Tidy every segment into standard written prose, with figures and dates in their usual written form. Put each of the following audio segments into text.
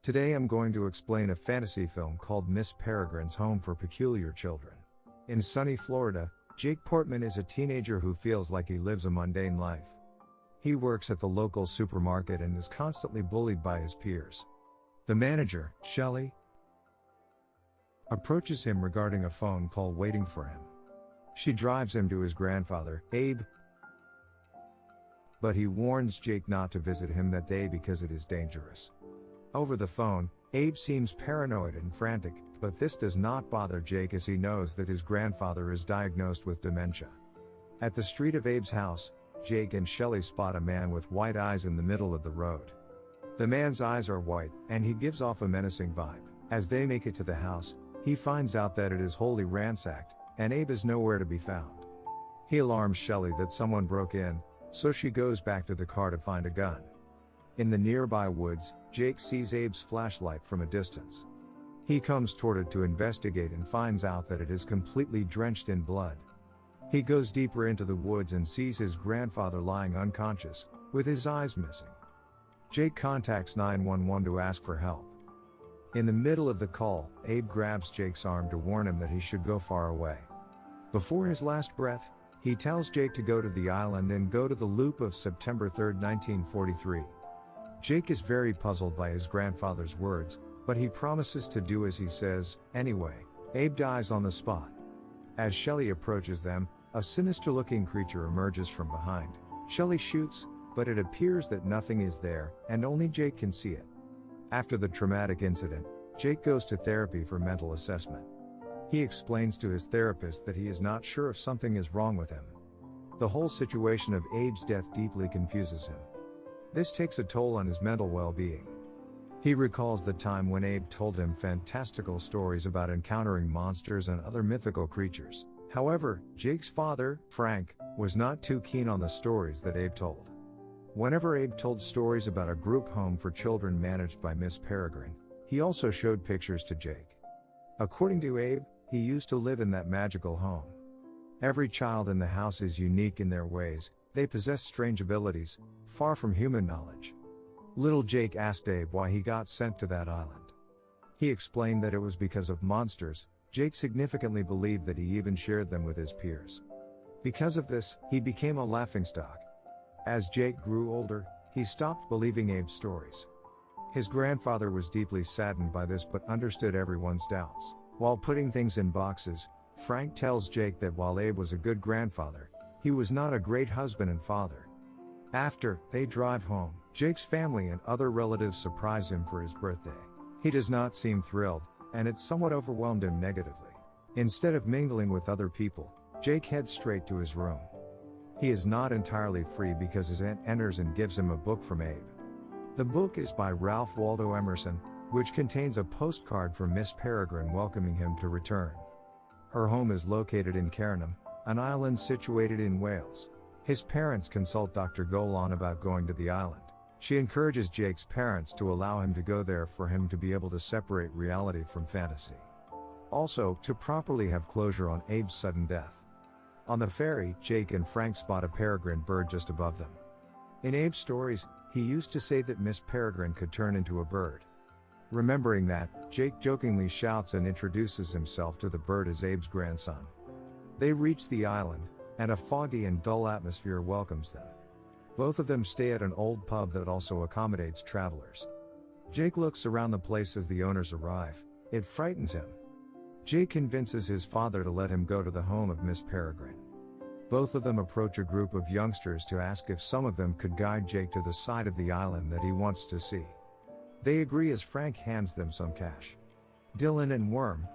Today I'm going to explain a fantasy film called Miss Peregrine's Home for Peculiar Children. In sunny Florida, Jake Portman is a teenager who feels like he lives a mundane life. He works at the local supermarket and is constantly bullied by his peers. The manager, Shelley, approaches him regarding a phone call waiting for him. She drives him to his grandfather, Abe, but he warns Jake not to visit him that day because it is dangerous. Over the phone, Abe seems paranoid and frantic, but this does not bother Jake as he knows that his grandfather is diagnosed with dementia. At the street of Abe's house, Jake and Shelley spot a man with white eyes in the middle of the road. The man's eyes are white, and he gives off a menacing vibe. As they make it to the house, he finds out that it is wholly ransacked, and Abe is nowhere to be found. He alarms Shelley that someone broke in, so she goes back to the car to find a gun. In the nearby woods, Jake sees Abe's flashlight from a distance. He comes toward it to investigate and finds out that it is completely drenched in blood. He goes deeper into the woods and sees his grandfather lying unconscious, with his eyes missing. Jake contacts 911 to ask for help. In the middle of the call, Abe grabs Jake's arm to warn him that he should go far away. Before his last breath, he tells Jake to go to the island and go to the loop of September 3, 1943. Jake is very puzzled by his grandfather's words, but he promises to do as he says. Anyway, Abe dies on the spot. As Shelley approaches them, a sinister-looking creature emerges from behind. Shelley shoots, but it appears that nothing is there, and only Jake can see it. After the traumatic incident, Jake goes to therapy for mental assessment. He explains to his therapist that he is not sure if something is wrong with him. The whole situation of Abe's death deeply confuses him. This takes a toll on his mental well-being. He recalls the time when Abe told him fantastical stories about encountering monsters and other mythical creatures. However, Jake's father, Frank, was not too keen on the stories that Abe told. Whenever Abe told stories about a group home for children managed by Miss Peregrine, he also showed pictures to Jake. According to Abe, he used to live in that magical home. Every child in the house is unique in their ways, they possess strange abilities, far from human knowledge. Little Jake asked Abe why he got sent to that island. He explained that it was because of monsters. Jake significantly believed that he even shared them with his peers. Because of this, he became a laughingstock. As Jake grew older, he stopped believing Abe's stories. His grandfather was deeply saddened by this but understood everyone's doubts. While putting things in boxes, Frank tells Jake that while Abe was a good grandfather, he was not a great husband and father. After they drive home, Jake's family and other relatives surprise him for his birthday. He does not seem thrilled, and it somewhat overwhelmed him negatively. Instead of mingling with other people, Jake heads straight to his room. He is not entirely free because his aunt enters and gives him a book from Abe. The book is by Ralph Waldo Emerson, which contains a postcard from Miss Peregrine welcoming him to return. Her home is located in Chernin, an island situated in Wales. His parents consult Dr. Golan about going to the island. She encourages Jake's parents to allow him to go there for him to be able to separate reality from fantasy. Also, to properly have closure on Abe's sudden death. On the ferry, Jake and Frank spot a peregrine bird just above them. In Abe's stories, he used to say that Miss Peregrine could turn into a bird. Remembering that, Jake jokingly shouts and introduces himself to the bird as Abe's grandson. They reach the island, and a foggy and dull atmosphere welcomes them. Both of them stay at an old pub that also accommodates travelers. Jake looks around the place as the owners arrive. It frightens him. Jake convinces his father to let him go to the home of Miss Peregrine. Both of them approach a group of youngsters to ask if some of them could guide Jake to the side of the island that he wants to see. They agree as Frank hands them some cash. Dylan and Worm,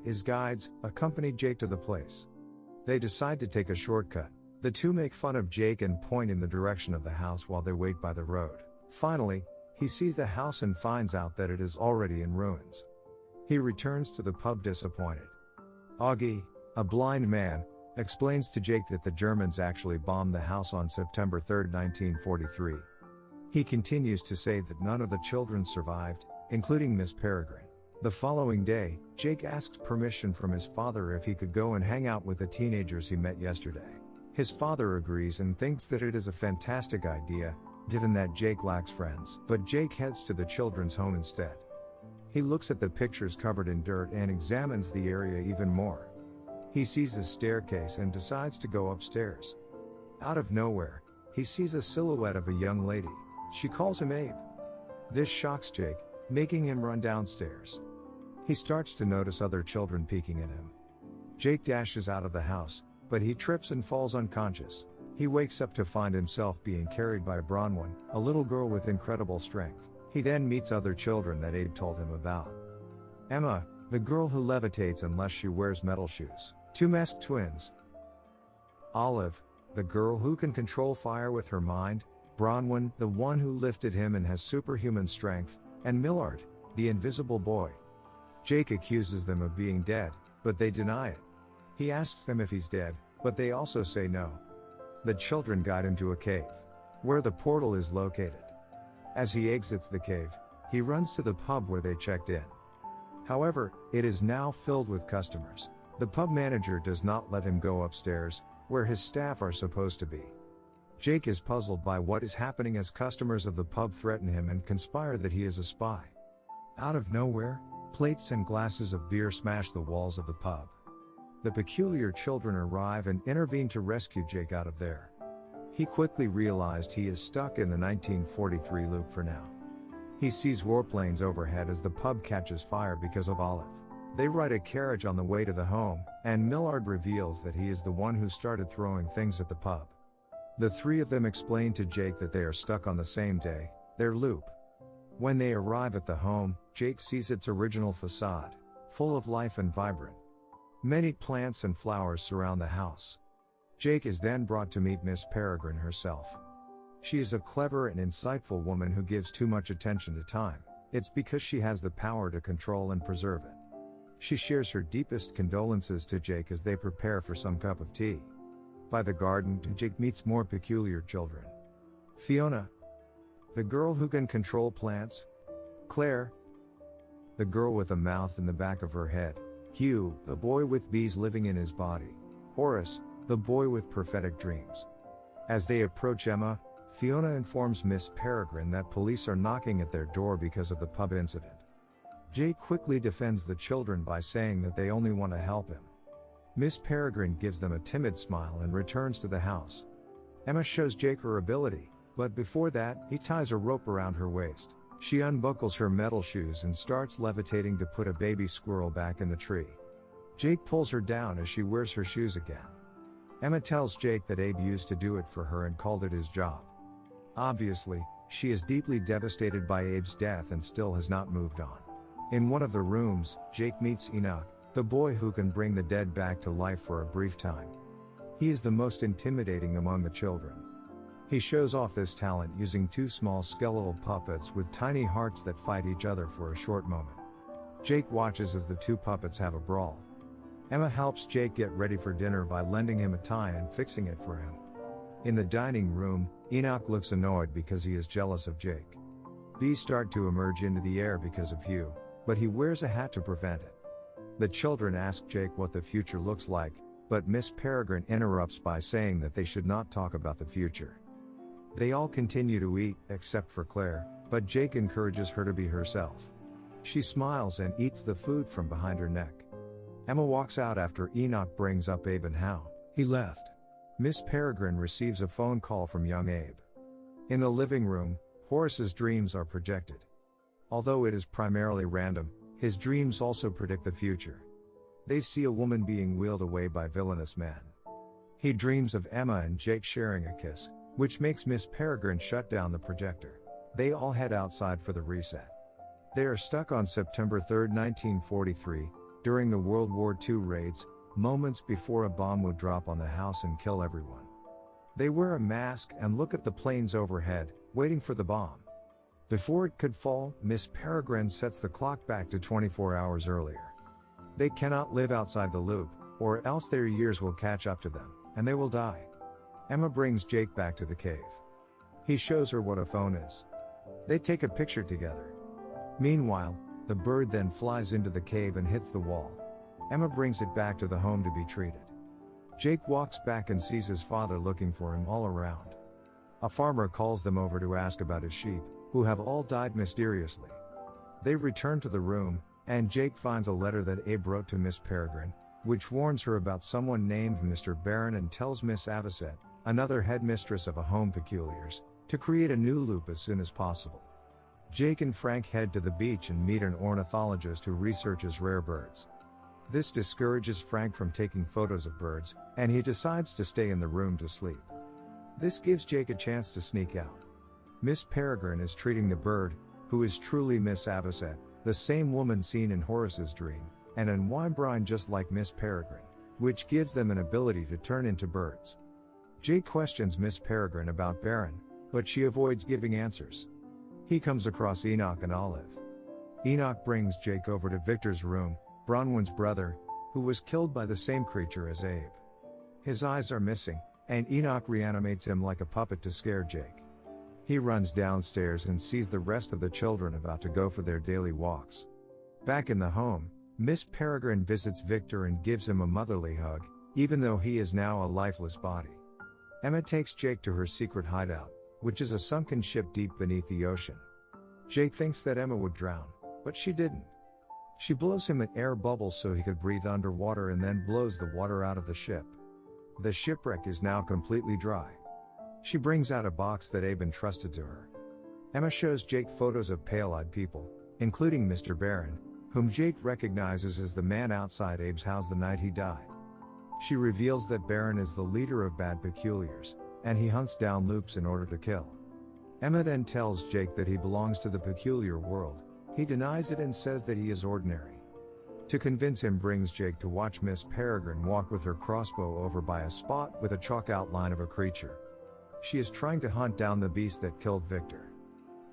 his guides, accompany Jake to the place. They decide to take a shortcut. The two make fun of Jake and point in the direction of the house while they wait by the road. Finally, he sees the house and finds out that it is already in ruins. He returns to the pub disappointed. Augie, a blind man, explains to Jake that the Germans actually bombed the house on September 3, 1943. He continues to say that none of the children survived, including Miss Peregrine. The following day, Jake asks permission from his father if he could go and hang out with the teenagers he met yesterday. His father agrees and thinks that it is a fantastic idea, given that Jake lacks friends, but Jake heads to the children's home instead. He looks at the pictures covered in dirt and examines the area even more. He sees a staircase and decides to go upstairs. Out of nowhere, he sees a silhouette of a young lady. She calls him Abe. This shocks Jake, making him run downstairs. He starts to notice other children peeking at him. Jake dashes out of the house, but he trips and falls unconscious. He wakes up to find himself being carried by Bronwyn, a little girl with incredible strength. He then meets other children that Abe told him about. Emma, the girl who levitates unless she wears metal shoes. Two masked twins. Olive, the girl who can control fire with her mind. Bronwyn, the one who lifted him and has superhuman strength. And Millard, the invisible boy. Jake accuses them of being dead, but they deny it. He asks them if he's dead, but they also say no. The children guide him to a cave, where the portal is located. As he exits the cave, he runs to the pub where they checked in. However, it is now filled with customers. The pub manager does not let him go upstairs, where his staff are supposed to be. Jake is puzzled by what is happening as customers of the pub threaten him and conspire that he is a spy. Out of nowhere, plates and glasses of beer smash the walls of the pub. The peculiar children arrive and intervene to rescue Jake out of there. He quickly realized he is stuck in the 1943 loop for now. He sees warplanes overhead as the pub catches fire because of Olive. They ride a carriage on the way to the home, and Millard reveals that he is the one who started throwing things at the pub. The three of them explain to Jake that they are stuck on the same day, their loop. When they arrive at the home, Jake sees its original facade, full of life and vibrant. Many plants and flowers surround the house. Jake is then brought to meet Miss Peregrine herself. She is a clever and insightful woman who gives too much attention to time. It's because she has the power to control and preserve it. She shares her deepest condolences to Jake as they prepare for some cup of tea. By the garden, Jake meets more peculiar children. Fiona, the girl who can control plants. Claire, the girl with a mouth in the back of her head. Hugh, the boy with bees living in his body. Horace, the boy with prophetic dreams. As they approach Emma, Fiona informs Miss Peregrine that police are knocking at their door because of the pub incident. Jake quickly defends the children by saying that they only want to help him. Miss Peregrine gives them a timid smile and returns to the house. Emma shows Jake her ability, but before that, he ties a rope around her waist. She unbuckles her metal shoes and starts levitating to put a baby squirrel back in the tree. Jake pulls her down as she wears her shoes again. Emma tells Jake that Abe used to do it for her and called it his job. Obviously, she is deeply devastated by Abe's death and still has not moved on. In one of the rooms, Jake meets Enoch, the boy who can bring the dead back to life for a brief time. He is the most intimidating among the children. He shows off this talent using two small skeletal puppets with tiny hearts that fight each other for a short moment. Jake watches as the two puppets have a brawl. Emma helps Jake get ready for dinner by lending him a tie and fixing it for him. In the dining room, Enoch looks annoyed because he is jealous of Jake. Bees start to emerge into the air because of Hugh, but he wears a hat to prevent it. The children ask Jake what the future looks like, but Miss Peregrine interrupts by saying that they should not talk about the future. They all continue to eat, except for Claire, but Jake encourages her to be herself. She smiles and eats the food from behind her neck. Emma walks out after Enoch brings up Abe and how he left. Miss Peregrine receives a phone call from young Abe. In the living room, Horace's dreams are projected. Although it is primarily random, his dreams also predict the future. They see a woman being wheeled away by villainous men. He dreams of Emma and Jake sharing a kiss, which makes Miss Peregrine shut down the projector. They all head outside for the reset. They are stuck on September 3, 1943, during the World War II raids, moments before a bomb would drop on the house and kill everyone. They wear a mask and look at the planes overhead, waiting for the bomb. Before it could fall, Miss Peregrine sets the clock back to 24 hours earlier. They cannot live outside the loop, or else their years will catch up to them, and they will die. Emma brings Jake back to the cave. He shows her what a phone is. They take a picture together. Meanwhile, the bird then flies into the cave and hits the wall. Emma brings it back to the home to be treated. Jake walks back and sees his father looking for him all around. A farmer calls them over to ask about his sheep, who have all died mysteriously. They return to the room, and Jake finds a letter that Abe wrote to Miss Peregrine, which warns her about someone named Mr. Barron and tells Miss Avocet, another headmistress of a home peculiars, to create a new loop as soon as possible. Jake and Frank head to the beach and meet an ornithologist who researches rare birds. This discourages Frank from taking photos of birds, and he decides to stay in the room to sleep. This gives Jake a chance to sneak out. Miss Peregrine is treating the bird, who is truly Miss Avocet, the same woman seen in Horace's dream, and in Winebrine just like Miss Peregrine, which gives them an ability to turn into birds. Jake questions Miss Peregrine about Baron, but she avoids giving answers. He comes across Enoch and Olive. Enoch brings Jake over to Victor's room, Bronwyn's brother, who was killed by the same creature as Abe. His eyes are missing, and Enoch reanimates him like a puppet to scare Jake. He runs downstairs and sees the rest of the children about to go for their daily walks. Back in the home, Miss Peregrine visits Victor and gives him a motherly hug, even though he is now a lifeless body. Emma takes Jake to her secret hideout, which is a sunken ship deep beneath the ocean. Jake thinks that Emma would drown, but she didn't. She blows him an air bubble so he could breathe underwater and then blows the water out of the ship. The shipwreck is now completely dry. She brings out a box that Abe entrusted to her. Emma shows Jake photos of pale-eyed people, including Mr. Barron, whom Jake recognizes as the man outside Abe's house the night he died. She reveals that Barron is the leader of bad peculiars, and he hunts down loops in order to kill. Emma then tells Jake that he belongs to the peculiar world. He denies it and says that he is ordinary. To convince him brings Jake to watch Miss Peregrine walk with her crossbow over by a spot with a chalk outline of a creature. She is trying to hunt down the beast that killed Victor.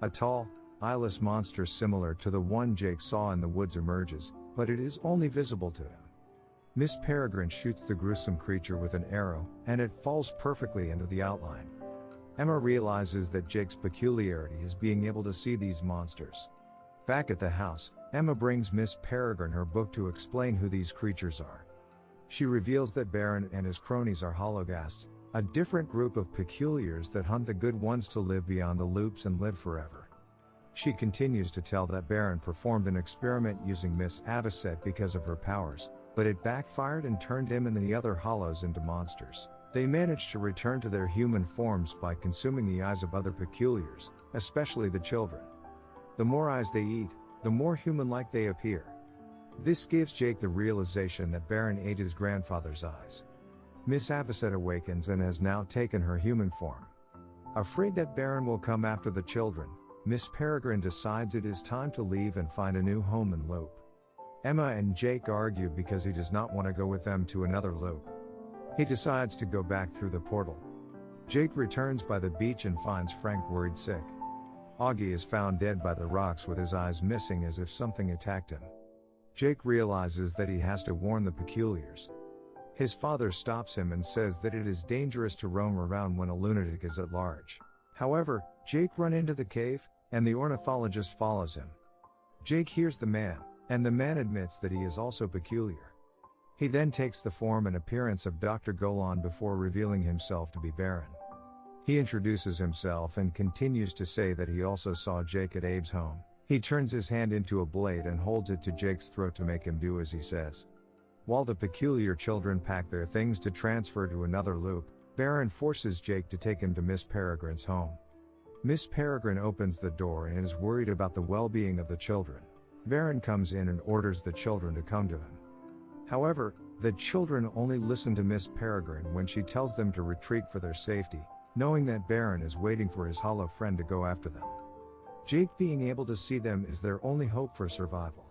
A tall, eyeless monster similar to the one Jake saw in the woods emerges, but it is only visible to him. Miss Peregrine shoots the gruesome creature with an arrow, and it falls perfectly into the outline. Emma realizes that Jake's peculiarity is being able to see these monsters. Back at the house, Emma brings Miss Peregrine her book to explain who these creatures are. She reveals that Baron and his cronies are Hollowgasts, a different group of peculiars that hunt the good ones to live beyond the loops and live forever. She continues to tell that Baron performed an experiment using Miss Avocet because of her powers, but it backfired and turned him and the other Hollows into monsters. They managed to return to their human forms by consuming the eyes of other peculiars, especially the children. The more eyes they eat, the more human-like they appear. This gives Jake the realization that Baron ate his grandfather's eyes. Miss Avocet awakens and has now taken her human form. Afraid that Baron will come after the children, Miss Peregrine decides it is time to leave and find a new home in Loop. Emma and Jake argue because he does not want to go with them to another loop. He decides to go back through the portal. Jake returns by the beach and finds Frank worried sick. Augie is found dead by the rocks with his eyes missing as if something attacked him. Jake realizes that he has to warn the peculiars. His father stops him and says that it is dangerous to roam around when a lunatic is at large. However, Jake runs into the cave, and the ornithologist follows him. Jake hears the man, and the man admits that he is also peculiar. He then takes the form and appearance of Dr. Golan before revealing himself to be Baron. He introduces himself and continues to say that he also saw Jake at Abe's home. He turns his hand into a blade and holds it to Jake's throat to make him do as he says. While the peculiar children pack their things to transfer to another loop, Baron forces Jake to take him to Miss Peregrine's home. Miss Peregrine opens the door and is worried about the well-being of the children. Baron comes in and orders the children to come to him. However, the children only listen to Miss Peregrine when she tells them to retreat for their safety, knowing that Baron is waiting for his hollow friend to go after them. Jake being able to see them is their only hope for survival.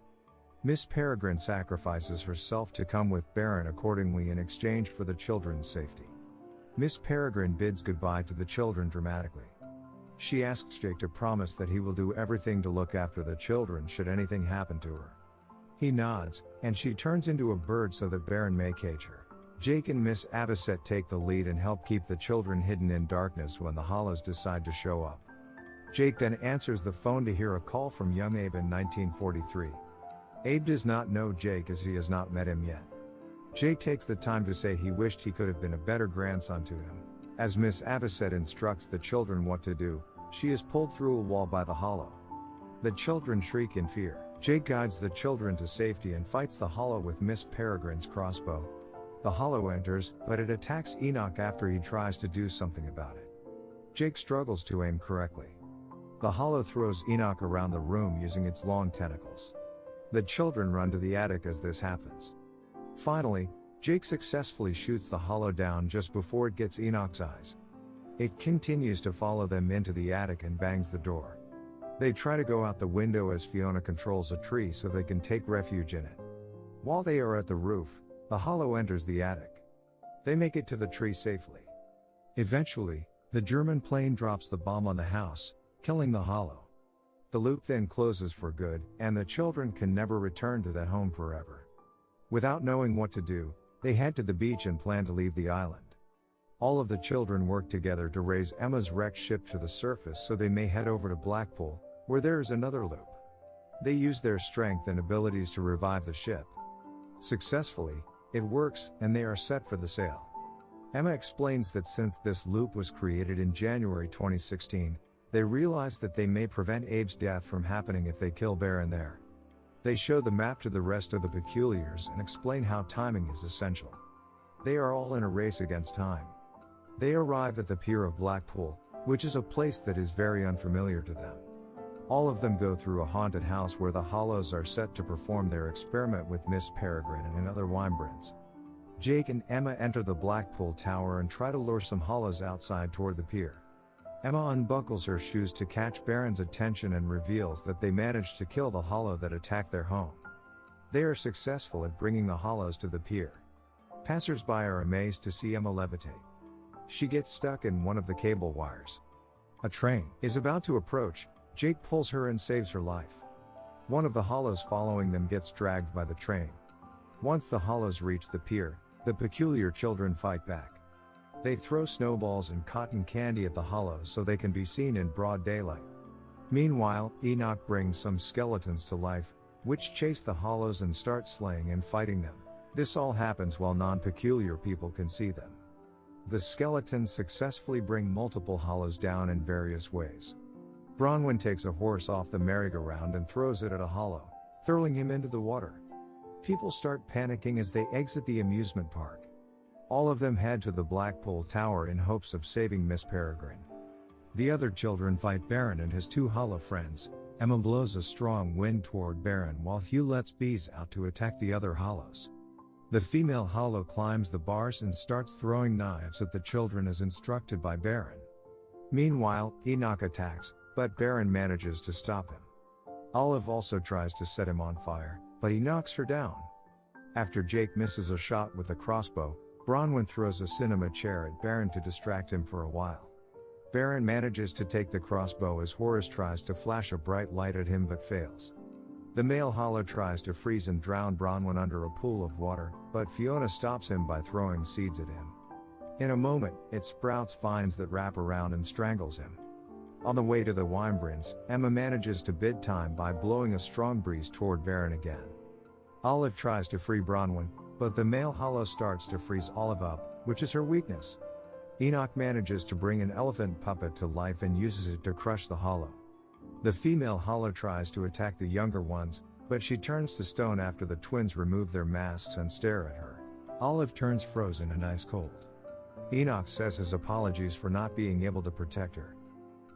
Miss Peregrine sacrifices herself to come with Baron accordingly in exchange for the children's safety. Miss Peregrine bids goodbye to the children dramatically. She asks Jake to promise that he will do everything to look after the children should anything happen to her. He nods, and she turns into a bird so that Baron may cage her. Jake and Miss Avocet take the lead and help keep the children hidden in darkness when the Hollows decide to show up. Jake then answers the phone to hear a call from young Abe in 1943. Abe does not know Jake as he has not met him yet. Jake takes the time to say he wished he could have been a better grandson to him, As Miss Avocet instructs the children what to do, she is pulled through a wall by the Hollow. The children shriek in fear. Jake guides the children to safety and fights the Hollow with Miss Peregrine's crossbow. The Hollow enters, but it attacks Enoch after he tries to do something about it. Jake struggles to aim correctly. The Hollow throws Enoch around the room using its long tentacles. The children run to the attic as this happens. Finally, Jake successfully shoots the Hollow down just before it gets Enoch's eyes. It continues to follow them into the attic and bangs the door. They try to go out the window as Fiona controls a tree so they can take refuge in it. While they are at the roof, the Hollow enters the attic. They make it to the tree safely. Eventually, the German plane drops the bomb on the house, killing the Hollow. The loop then closes for good, and the children can never return to that home forever. Without knowing what to do, they head to the beach and plan to leave the island. All of the children work together to raise Emma's wrecked ship to the surface so they may head over to Blackpool, where there is another loop. They use their strength and abilities to revive the ship. Successfully, it works, and they are set for the sail. Emma explains that since this loop was created in January 2016, they realize that they may prevent Abe's death from happening if they kill Baron there. They show the map to the rest of the Peculiars and explain how timing is essential. They are all in a race against time. They arrive at the pier of Blackpool, which is a place that is very unfamiliar to them. All of them go through a haunted house where the Hollows are set to perform their experiment with Miss Peregrine and other Wymbrins. Jake and Emma enter the Blackpool Tower and try to lure some Hollows outside toward the pier. Emma unbuckles her shoes to catch Baron's attention and reveals that they managed to kill the Hollow that attacked their home. They are successful at bringing the Hollows to the pier. Passers-by are amazed to see Emma levitate. She gets stuck in one of the cable wires. A train is about to approach. Jake pulls her and saves her life. One of the Hollows following them gets dragged by the train. Once the Hollows reach the pier, the Peculiar children fight back. They throw snowballs and cotton candy at the Hollows so they can be seen in broad daylight. Meanwhile, Enoch brings some skeletons to life, which chase the Hollows and start slaying and fighting them. This all happens while non-Peculiar people can see them. The skeletons successfully bring multiple Hollows down in various ways. Bronwyn takes a horse off the merry-go-round and throws it at a Hollow, hurling him into the water. People start panicking as they exit the amusement park. All of them head to the Blackpool Tower in hopes of saving Miss Peregrine. The other children fight Baron and his two Hollow friends. Emma blows a strong wind toward Baron while Hugh lets bees out to attack the other Hollows. The female Hollow climbs the bars and starts throwing knives at the children as instructed by Baron. Meanwhile, Enoch attacks, but Baron manages to stop him. Olive also tries to set him on fire, but he knocks her down. After Jake misses a shot with a crossbow, Bronwyn throws a cinema chair at Baron to distract him for a while. Baron manages to take the crossbow as Horace tries to flash a bright light at him but fails. The male Hollow tries to freeze and drown Bronwyn under a pool of water, but Fiona stops him by throwing seeds at him. In a moment, it sprouts vines that wrap around and strangles him. On the way to the Wymbrins, Emma manages to bid time by blowing a strong breeze toward Baron again. Olive tries to free Bronwyn, but the male Hollow starts to freeze Olive up, which is her weakness. Enoch manages to bring an elephant puppet to life and uses it to crush the Hollow. The female Hollow tries to attack the younger ones, but she turns to stone after the twins remove their masks and stare at her. Olive turns frozen and ice cold. Enoch says his apologies for not being able to protect her.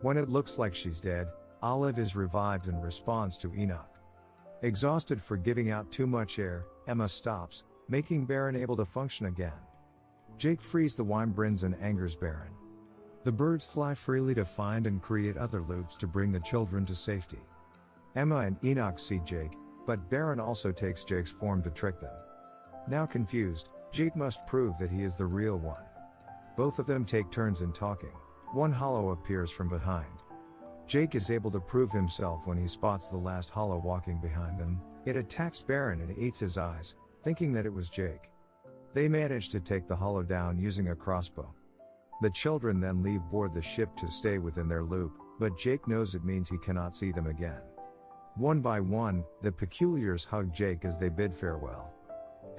When it looks like she's dead, Olive is revived and responds to Enoch. Exhausted for giving out too much air, Emma stops, making Baron able to function again. Jake frees the Wymbrins and angers Baron. The birds fly freely to find and create other loops to bring the children to safety. Emma and Enoch see Jake, but Baron also takes Jake's form to trick them. Now confused, Jake must prove that he is the real one. Both of them take turns in talking. One Hollow appears from behind. Jake is able to prove himself when he spots the last Hollow walking behind them. It attacks Baron and eats his eyes, thinking that it was Jake. They manage to take the Hollow down using a crossbow. The children then leave board the ship to stay within their loop, but Jake knows it means he cannot see them again. One by one, the Peculiars hug Jake as they bid farewell.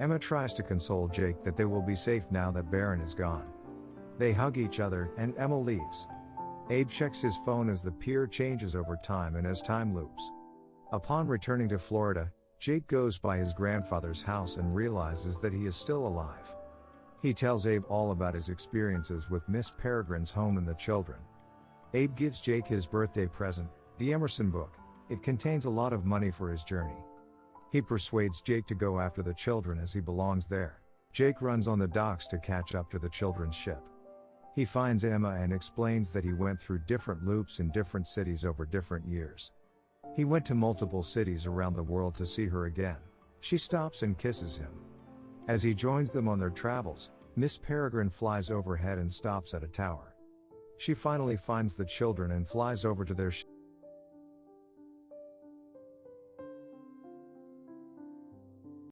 Emma tries to console Jake that they will be safe now that Baron is gone. They hug each other, and Emma leaves. Abe checks his phone as the pier changes over time and as time loops. Upon returning to Florida, Jake goes by his grandfather's house and realizes that he is still alive. He tells Abe all about his experiences with Miss Peregrine's home and the children. Abe gives Jake his birthday present, the Emerson book. It contains a lot of money for his journey. He persuades Jake to go after the children as he belongs there. Jake runs on the docks to catch up to the children's ship. He finds Emma and explains that he went through different loops in different cities over different years. He went to multiple cities around the world to see her again. She stops and kisses him. As he joins them on their travels, Miss Peregrine flies overhead and stops at a tower. She finally finds the children and flies over to their ship.